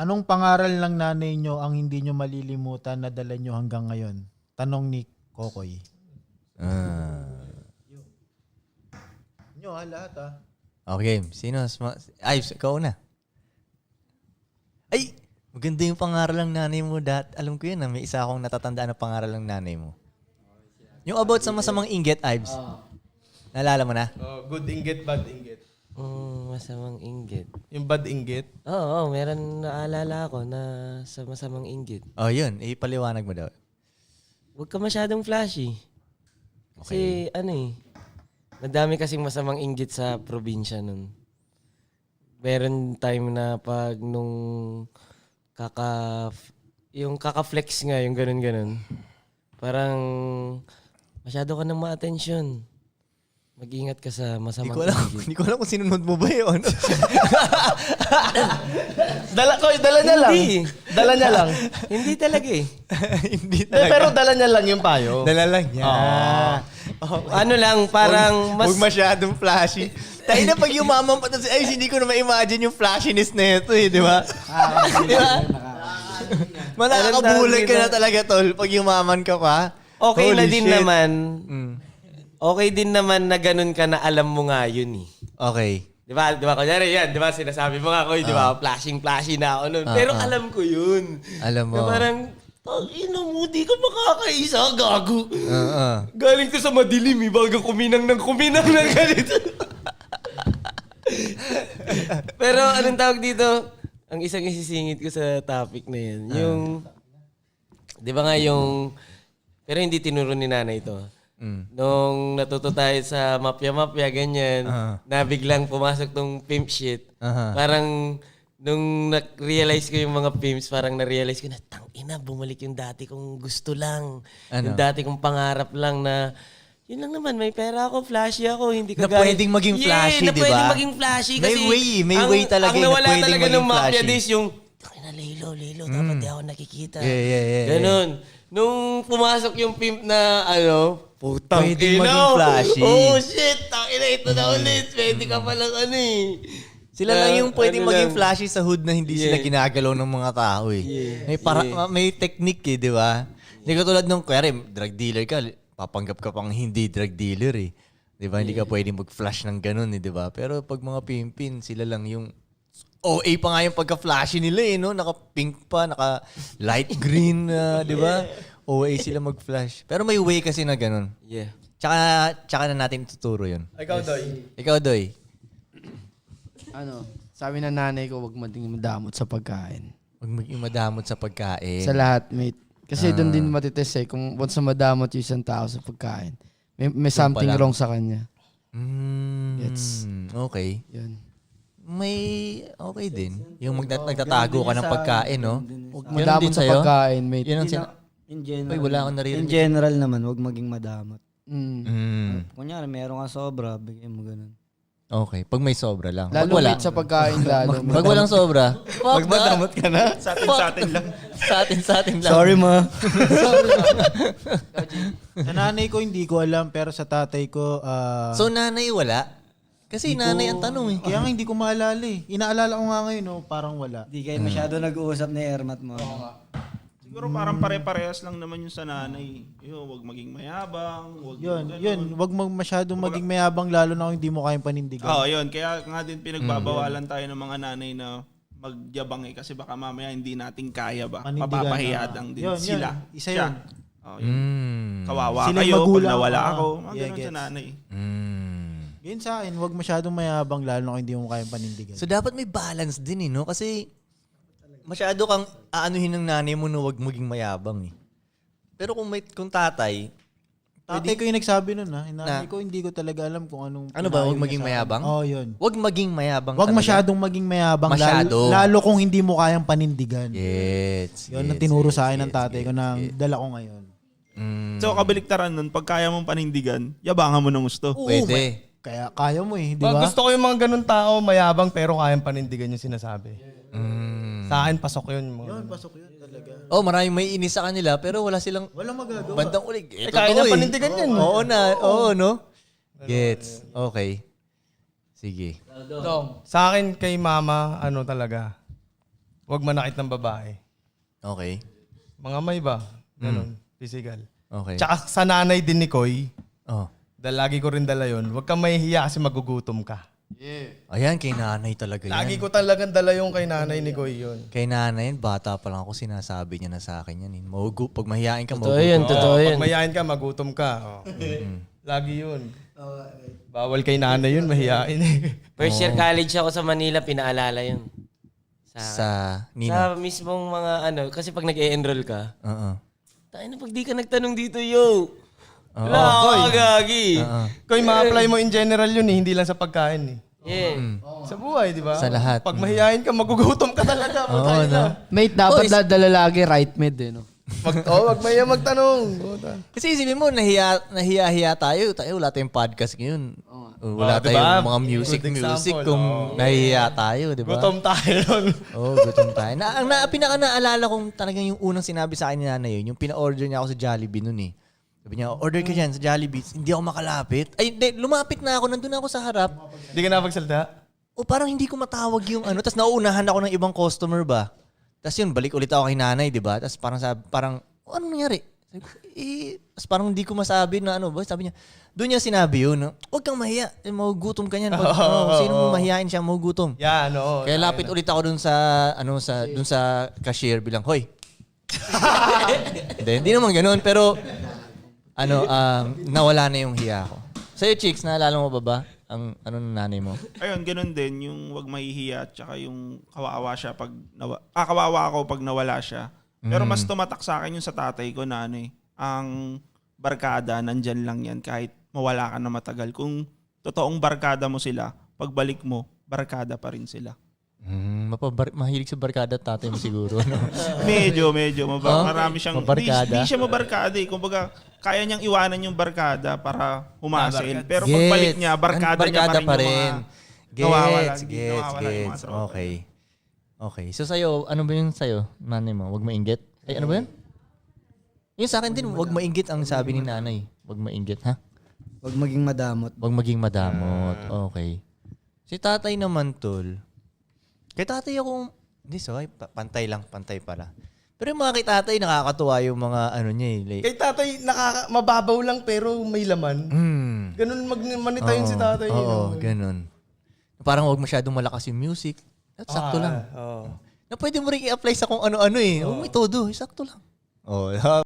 Anong pangaral ng nanay nyo ang hindi nyo malilimutan na dala nyo hanggang ngayon? Tanong ni Kokoy. Nyo lahat Okay, sino? Ay, ikaw na. Ay, maganda yung pangaral ng nanay mo. Alam ko yun may isa akong natatandaan na pangaral ng nanay mo. Yung about sa masamang inggit, Ives. Naalala mo na? Good inggit, bad inggit. Masamang inggit. Yung bad inggit. Oo, meron naalala ako na sa masamang inggit. Oh, yun. Ipaliwanag mo daw. Huwag ka masyadong flashy. Kasi madami kasing masamang inggit sa probinsya nun. Meron time na pag yung kaka-flex nga, yung ganun-ganun. Parang masyado ka nang ma-attention. Mag-ingat ka sa masamang inggit. Hindi ko alam kung sinunod mo ba yun. Dala niya lang. Hindi. Dala niya lang. Hindi talaga eh. Hindi talaga. Pero dala niya lang yung payo. Dala lang niya. Ano lang, parang Huwag masyadong flashy. Tayo na pag yumaman pa to si Ives, hindi ko na ma-imagine yung flashiness na ito di ba? Di ba? Manakabulag ka na talaga, tol, pag yumaman ka pa. Okay na Holy din shit. naman. Okay din naman na ganun ka na alam mo nga yun eh. Okay. Di ba? Kunyari yan, di ba? Sinasabi mo nga ako, di ba? Flashing-flashy na ako nun. Pero alam ko yun. Alam mo. Na parang, ina mo, di ka makakaisa, gago. Oo. Galing ko sa madilim eh, bago kuminang ng ganito. Pero anong tawag dito? Ang isang isisingit ko sa topic na yan, yung, di ba nga yung, pero hindi tinuro ni nanay ito. Nung natuto tayo sa mafia-mafia, ganyan, na biglang pumasok tong pimp shit, parang nung na-realize ko yung mga pimps, parang na-realize ko na, tangina, bumalik yung dati kong gusto lang. Yung dati kong pangarap lang na, yun lang naman, may pera ako, flashy ako, hindi ka Na pwedeng maging flashy, na di ba? pwedeng maging flashy. May Kasi may way talaga ang na nawala pwedeng talaga maging ng mafia flashy. days, yung, tangina, Lilo, dapat di ako nakikita. Yeah. Ganon. Nung pumasok yung pimp na, putang Pwedeng ina. maging flashy. Oh shit, tangina, ito na ulit. Pwede ka palang Sila lang yung pwedeng ano maging lang. flashy sa hood na hindi sila ginagalaw ng mga tao eh. May technique eh, di ba? Hindi ka tulad nung, kaya drug dealer ka, papanggap ka pang hindi drug dealer eh. Di ba? Hindi ka pwedeng mag-flash ng ganun eh, di ba? Pero pag mga pimpin, sila lang yung OA pa nga yung pagka-flashy nila eh, no? Naka-pink pa, naka-light green, di ba? OA sila mag-flash. Pero may way kasi na ganun. Yeah. Tsaka na natin ituturo yun. Ikaw, Doy. Ikaw, Doy. Sabi ng nanay ko, wag maging madamot sa pagkain. Huwag maging madamot sa pagkain. Sa lahat, mate. Kasi doon din matitest eh. Kung once na madamot yung isang tao sa pagkain, may something lang. wrong sa kanya. Gets. Okay. Yun. May okay din. Yung nagtatago ka ng pagkain, no? Huwag Yun madamot din sa sa'yo? pagkain, mate. Yun ang In general. Uy, wala akong In naririnig. general naman, wag maging madamot. Mm. Kunyari, meron ka sobra, bigyan mo ganun. Okay. Pag may sobra lang. Pag Lalo wala. mate sa pagkain, lalo. Pag walang sobra. Fuck Magmadamot ka na? Sa atin lang. sa atin lang. Sorry, ma. Sa nanay ko, hindi ko alam. Pero sa tatay ko, So, nanay wala? Kasi nanay ang tanong eh. kaya nga hindi ko maalala eh. Inaalala ko nga ngayon, parang wala. Di kayo masyado nag-uusap ni Ermat mo. Siguro parang pare-parehas lang naman yung sa nanay. Yun, wag maging mayabang, wag Yun. Wag masyadong maging mayabang lalo na kung hindi mo kayang panindigan. Oo, yun. Kaya nga din pinagbabawalan tayo ng mga nanay na magyabang kasi baka mamaya hindi natin kaya ba. Panindigan, Mapapahiyadang din yun. sila. Isa Siya. yun. Oh, yun. Kawawa Sila yung kayo pag magulang, nawala ako. Mga yeah, ganun sa gets. nanay. Ganyan sa akin, wag masyadong mayabang lalo na kung hindi mo kayang panindigan. So, dapat may balance din eh, no? Kasi masyado kang aanuhin ng nanay mo na huwag maging mayabang eh. Pero kung tatay, Tatay ko yung nagsabi nun Nanay ko, hindi ko talaga alam kung anong... ano ba, huwag pinayo maging niya sa akin. mayabang? Oo, yun. Huwag maging mayabang Wag talaga. masyadong maging mayabang. Masyado. Lalo kung hindi mo kayang panindigan. Gets. Yun ang tinuro sa akin ng tatay ko na dala ko ngayon. So, kabaliktaran nun, pag kaya mong panindigan, yabangan mo ng gusto. Pwede. Kaya kaya mo di ba? Gusto ko yung mga ganun tao, mayabang, pero kayang panindigan yung sinasabi. Sa akin, pasok yun. Yun, pasok yun talaga. Oh, maraming may inis sa kanila, pero wala silang Walang magagawa. bandang ulit. kaya niya panindigan yan. Oo, no? Gets. Okay. Sige. Sa akin, kay mama, talaga, Huwag manakit ng babae. Okay. Mga may ba? Ganun. Physical. Okay. Tsaka sa nanay din ni Koy, Oh. dahil lagi ko rin dala yun, huwag kang mahihiya kasi magugutom ka. Ayan, kay nanay talaga yan. Lagi ko talagang dala yung kay nanay ni Koy yun. Kay nanay, bata pa lang ako, sinasabi niya na sa akin yan. Pag mahihain ka, Totoo yan, totoo yan. Pag mayayain ka, magutom ka. Oh. Lagi yun. Bawal kay nanay yun, mahihain eh. First year college ako sa Manila, pinaalala yun. Sa Nino. Sa mismong mga ano, kasi pag nag-e-enroll ka, Oo. tayo na pag di ka nagtanong dito, yo. Wala ka, gagi. Koy, ma-apply mo in general yun eh, hindi lang sa pagkain eh. Yeah. Sa buhay, di ba? Sa lahat. Pag mahihain ka, magugutom ka talaga. Oo, no? Mate, dapat dadala lagi right mid eh, no? Wag mahiya magtanong. Kasi isipin mo, nahiya tayo. Wala tayong podcast ngayon. Wala diba? tayong mga Good music example. kung nahiya tayo, di ba? Gutom tayo nun. Oo, gutom tayo. Ang pinaka-naalala kong talagang yung unang sinabi sa akin ni nanay yun, yung pina-order niya ako sa Jollibee nun eh. Sabi niya, order ka dyan sa Jollibee. Hindi ako makalapit. Ay, lumapit na ako. Nandun ako sa harap. Hindi ka napagsalita? O parang hindi ko matawag yung ano. Tapos nauunahan ako ng ibang customer ba. Tapos yun, balik ulit ako kay nanay, di ba? Tapos parang anong nangyari? Sabi ko, tapos parang hindi ko masabi na ano ba. Sabi niya, doon niya sinabi yun. Huwag kang mahiya. Magugutom ka niyan. Sino mo mahihain siya, magugutom. Yan, oo. Kaya lapit ulit ako dun sa dun sa cashier bilang, hoy. Hindi naman ganoon, pero nawala na yung hiya ko. Sa'yo, Chicks, naalala mo ba ang ng nanay mo? Ayun, ganun din. Yung wag mahihiya at saka yung kawawa siya pag kawawa ako pag nawala siya. Pero mas tumatak sa akin yung sa tatay ko na ang barkada, nandyan lang yan kahit mawala ka na matagal. Kung totoong barkada mo sila, pagbalik mo, barkada pa rin sila. Mahilig sa barkada tatay mo siguro, no? Medyo. Marami siyang... Mabarkada? Di siya mabarkada eh. Kumbaga, kaya niyang iwanan yung barkada para humasil. Pero Gets. pagbalik niya, barkada niya pa rin yung mga nawawala. Gets. Okay. So sa'yo, ano ba yung sa'yo, nanay mo? Huwag mainggit? Ay, ano ba yun? Yung sa akin din, huwag mainggit ang sabi ni nanay. Huwag mainggit, ha? Huwag maging madamot. Huwag maging madamot. Okay. Si tatay naman, tol. Kay tatay ako, hindi, pantay pala. Pero yung mga kay tatay, nakakatuwa yung mga ano niya eh. Like, Kay tatay, mababaw lang pero may laman. Ganun manitayin si tatay. Oo, ganun. Parang huwag masyadong malakas yung music. At sakto lang. Oo. Na pwede mo rin i-apply sa kung ano-ano eh. Huwag may todo, sakto lang. Oh,